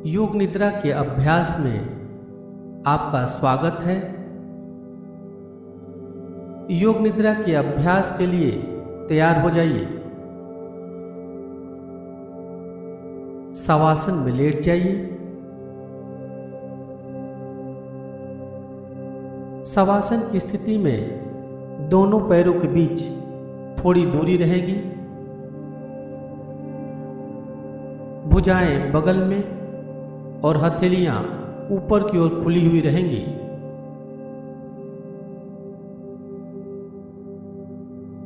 योग निद्रा के अभ्यास में आपका स्वागत है। योग निद्रा के अभ्यास के लिए तैयार हो जाइए। शवासन में लेट जाइए। शवासन की स्थिति में दोनों पैरों के बीच थोड़ी दूरी रहेगी। भुजाएं बगल में और हथेलियां ऊपर की ओर खुली हुई रहेंगी।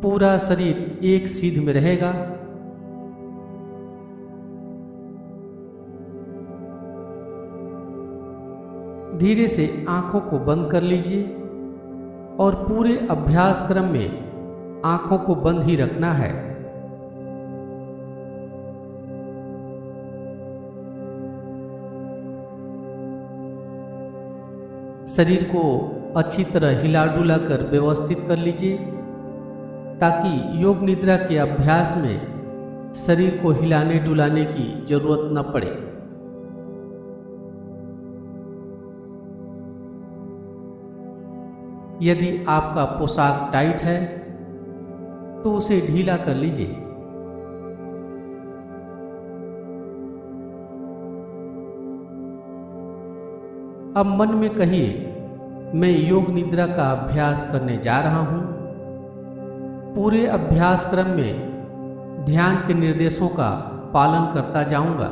पूरा शरीर एक सीध में रहेगा। धीरे से आंखों को बंद कर लीजिए और पूरे अभ्यास क्रम में आंखों को बंद ही रखना है। शरीर को अच्छी तरह हिला डुला कर व्यवस्थित कर लीजिए ताकि योग निद्रा के अभ्यास में शरीर को हिलाने डुलाने की जरूरत न पड़े। यदि आपका पोशाक टाइट है तो उसे ढीला कर लीजिए। अब मन में कहिए, मैं योग निद्रा का अभ्यास करने जा रहा हूं। पूरे अभ्यास क्रम में ध्यान के निर्देशों का पालन करता जाऊंगा।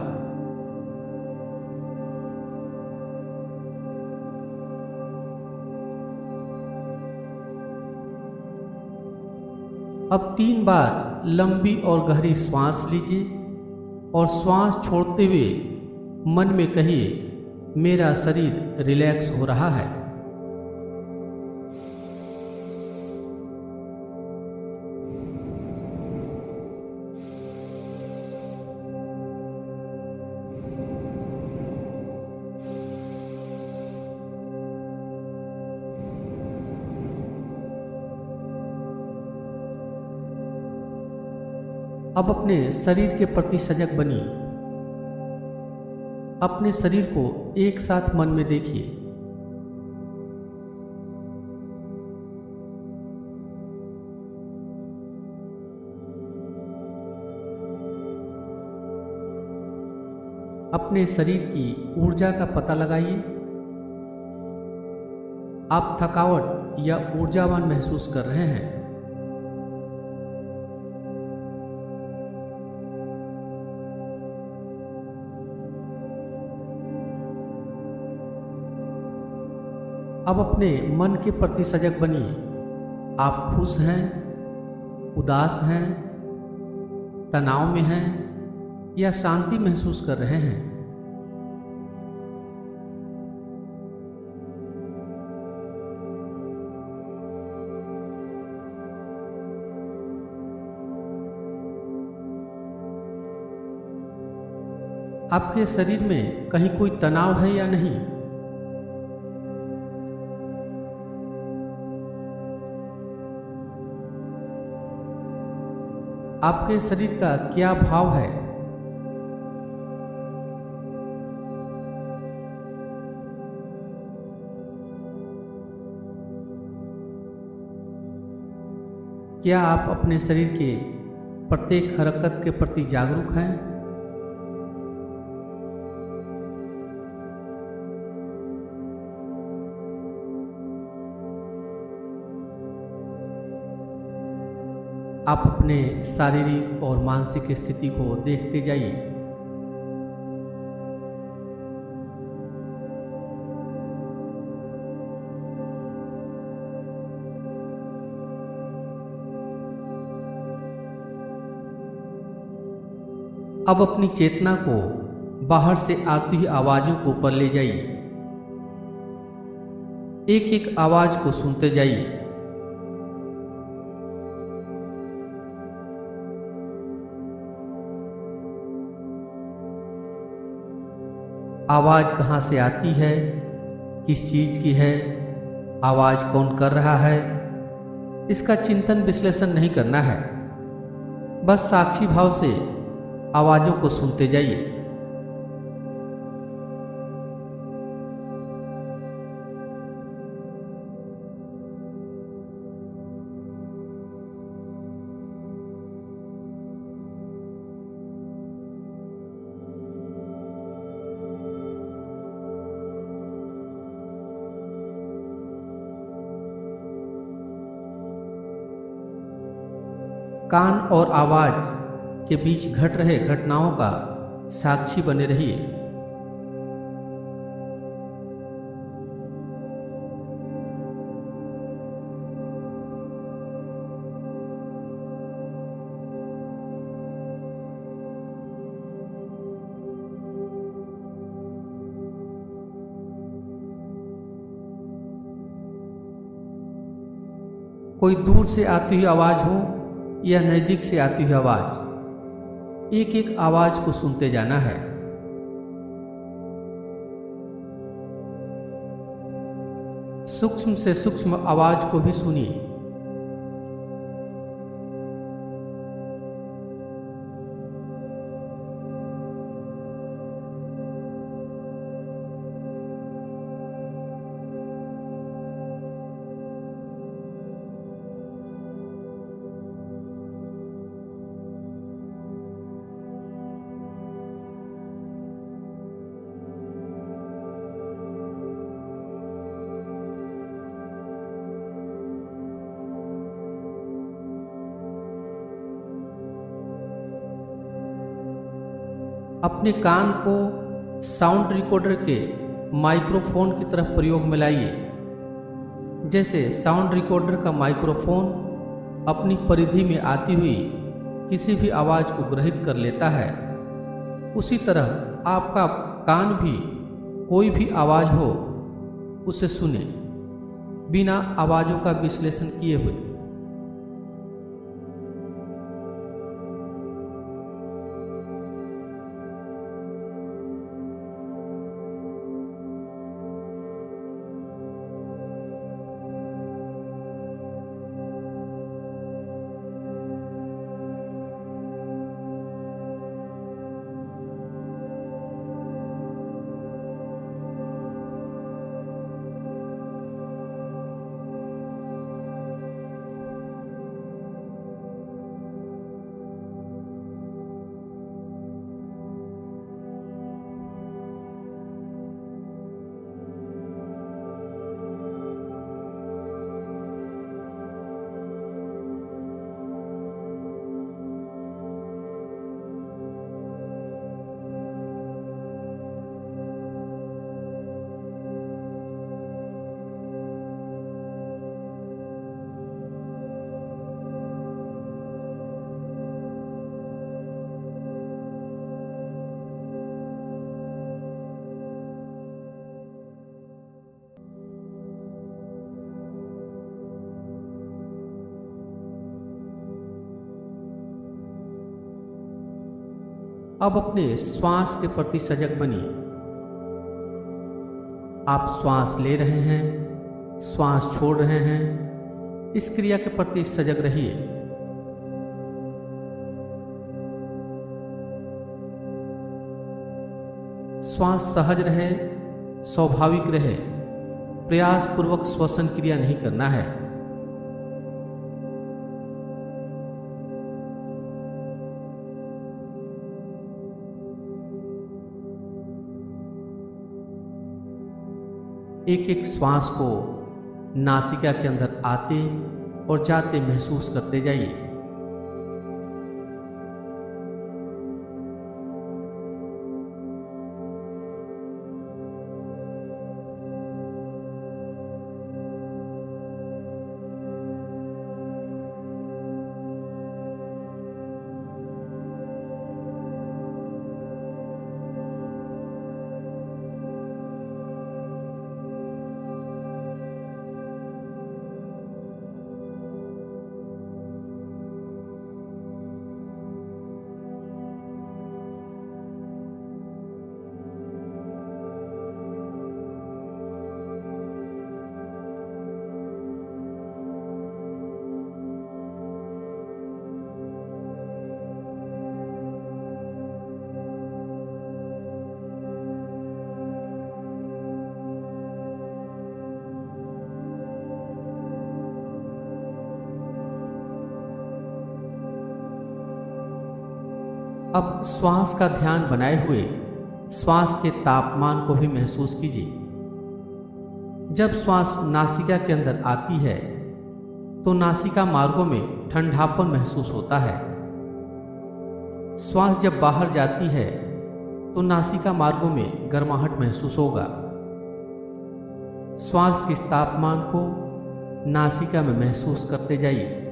अब 3 बार लंबी और गहरी श्वास लीजिए और श्वास छोड़ते हुए मन में कहिए, मेरा शरीर रिलैक्स हो रहा है। अब अपने शरीर के प्रति सजग बनिए। अपने शरीर को एक साथ मन में देखिए। अपने शरीर की ऊर्जा का पता लगाइए। आप थकावट या ऊर्जावान महसूस कर रहे हैं। अब अपने मन के प्रति सजग बनिए। आप खुश हैं, उदास हैं, तनाव में हैं या शांति महसूस कर रहे हैं। आपके शरीर में कहीं कोई तनाव है या नहीं? आपके शरीर का क्या भाव है? क्या आप अपने शरीर के प्रत्येक हरकत के प्रति जागरूक हैं? आप अपने शारीरिक और मानसिक स्थिति को देखते जाइए। अब अपनी चेतना को बाहर से आती हुई आवाजों को ऊपर ले जाइए। एक एक आवाज को सुनते जाइए। आवाज कहाँ से आती है, किस चीज की है, आवाज कौन कर रहा है, इसका चिंतन विश्लेषण नहीं करना है। बस साक्षी भाव से आवाजों को सुनते जाइए। कान और आवाज के बीच घट रहे घटनाओं का साक्षी बने रहिए। कोई दूर से आती हुई आवाज हो या नजदीक से आती हुई आवाज, एक एक आवाज को सुनते जाना है। सूक्ष्म से सूक्ष्म आवाज को भी सुनिए। अपने कान को साउंड रिकॉर्डर के माइक्रोफोन की तरफ प्रयोग में लाइए। जैसे साउंड रिकॉर्डर का माइक्रोफोन अपनी परिधि में आती हुई किसी भी आवाज को ग्रहित कर लेता है, उसी तरह आपका कान भी कोई भी आवाज हो उसे सुने, बिना आवाजों का विश्लेषण किए हुए। अब अपने श्वास के प्रति सजग बनिए। आप श्वास ले रहे हैं, श्वास छोड़ रहे हैं, इस क्रिया के प्रति सजग रहिए। श्वास सहज रहे, स्वाभाविक रहे, प्रयास पूर्वक श्वसन क्रिया नहीं करना है। एक एक श्वास को नासिका के अंदर आते और जाते महसूस करते जाइए। अब श्वास का ध्यान बनाए हुए श्वास के तापमान को भी महसूस कीजिए। जब श्वास नासिका के अंदर आती है तो नासिका मार्गों में ठंडापन महसूस होता है। श्वास जब बाहर जाती है तो नासिका मार्गों में गर्माहट महसूस होगा। श्वास के इस तापमान को नासिका में महसूस करते जाइए।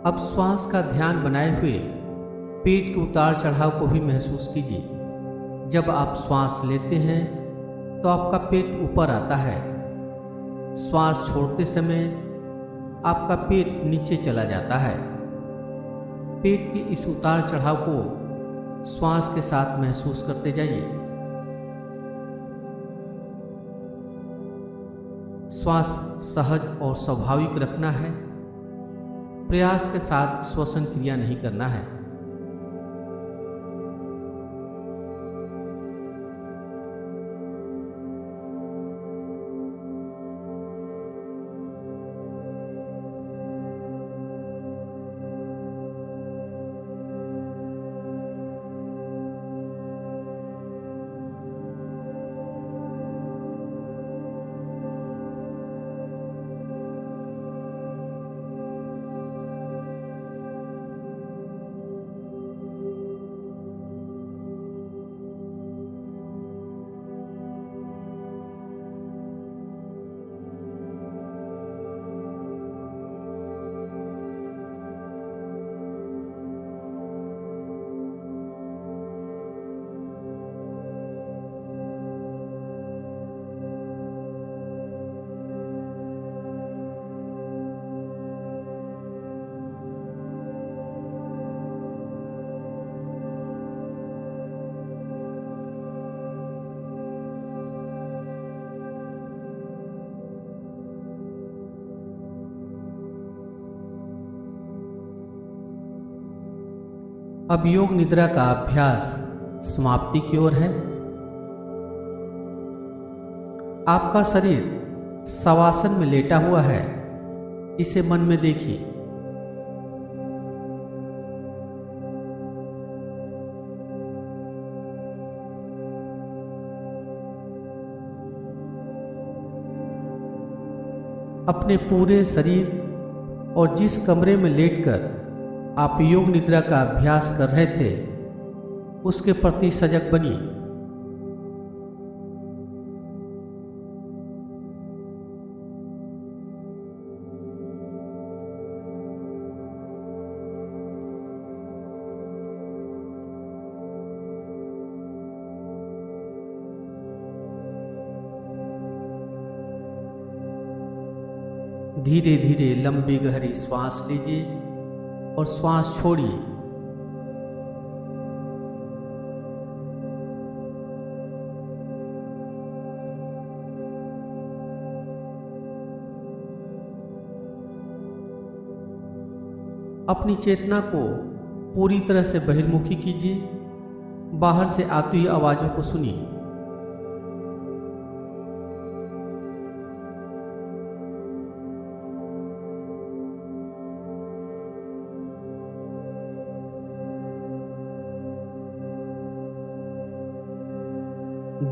अब श्वास का ध्यान बनाए हुए पेट के उतार चढ़ाव को भी महसूस कीजिए। जब आप श्वास लेते हैं तो आपका पेट ऊपर आता है। श्वास छोड़ते समय आपका पेट नीचे चला जाता है। पेट के इस उतार चढ़ाव को श्वास के साथ महसूस करते जाइए। श्वास सहज और स्वाभाविक रखना है। प्रयास के साथ श्वसन क्रिया नहीं करना है। अब योग निद्रा का अभ्यास समाप्ति की ओर है। आपका शरीर शवासन में लेटा हुआ है, इसे मन में देखिए। अपने पूरे शरीर और जिस कमरे में लेटकर आप योग निद्रा का अभ्यास कर रहे थे उसके प्रति सजग बनिए। धीरे धीरे लंबी गहरी श्वास लीजिए और श्वास छोड़िए। अपनी चेतना को पूरी तरह से बहिर्मुखी कीजिए। बाहर से आती हुई आवाजों को सुनिए।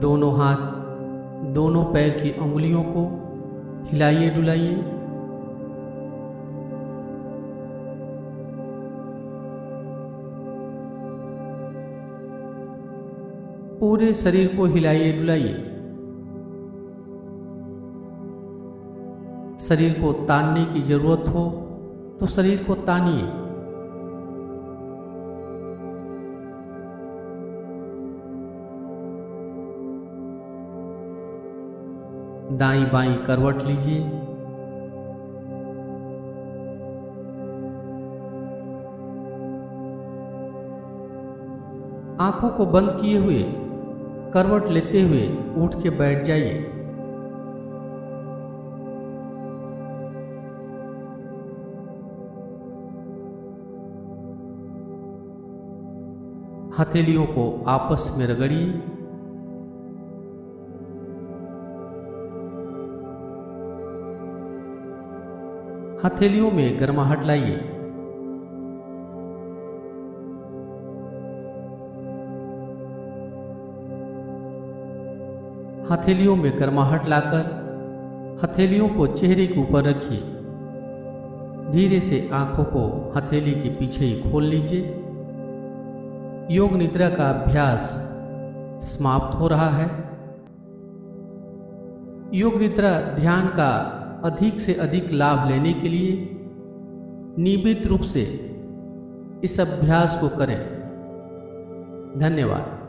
दोनों हाथ, दोनों पैर की अंगुलियों को हिलाइए डुलाइए। पूरे शरीर को हिलाइए डुलाइए। शरीर को तानने की जरूरत हो तो शरीर को तानिए। दाईं बाईं करवट लीजिए। आंखों को बंद किए हुए करवट लेते हुए उठ के बैठ जाइए। हथेलियों को आपस में रगड़िए। हथेलियों में गर्माहट लाइए। हथेलियों में गर्माहट लाकर हथेलियों को चेहरे के ऊपर रखिए। धीरे से आंखों को हथेली के पीछे ही खोल लीजिए। योग निद्रा का अभ्यास समाप्त हो रहा है। योग निद्रा ध्यान का अधिक से अधिक लाभ लेने के लिए नियमित रूप से इस अभ्यास को करें। धन्यवाद।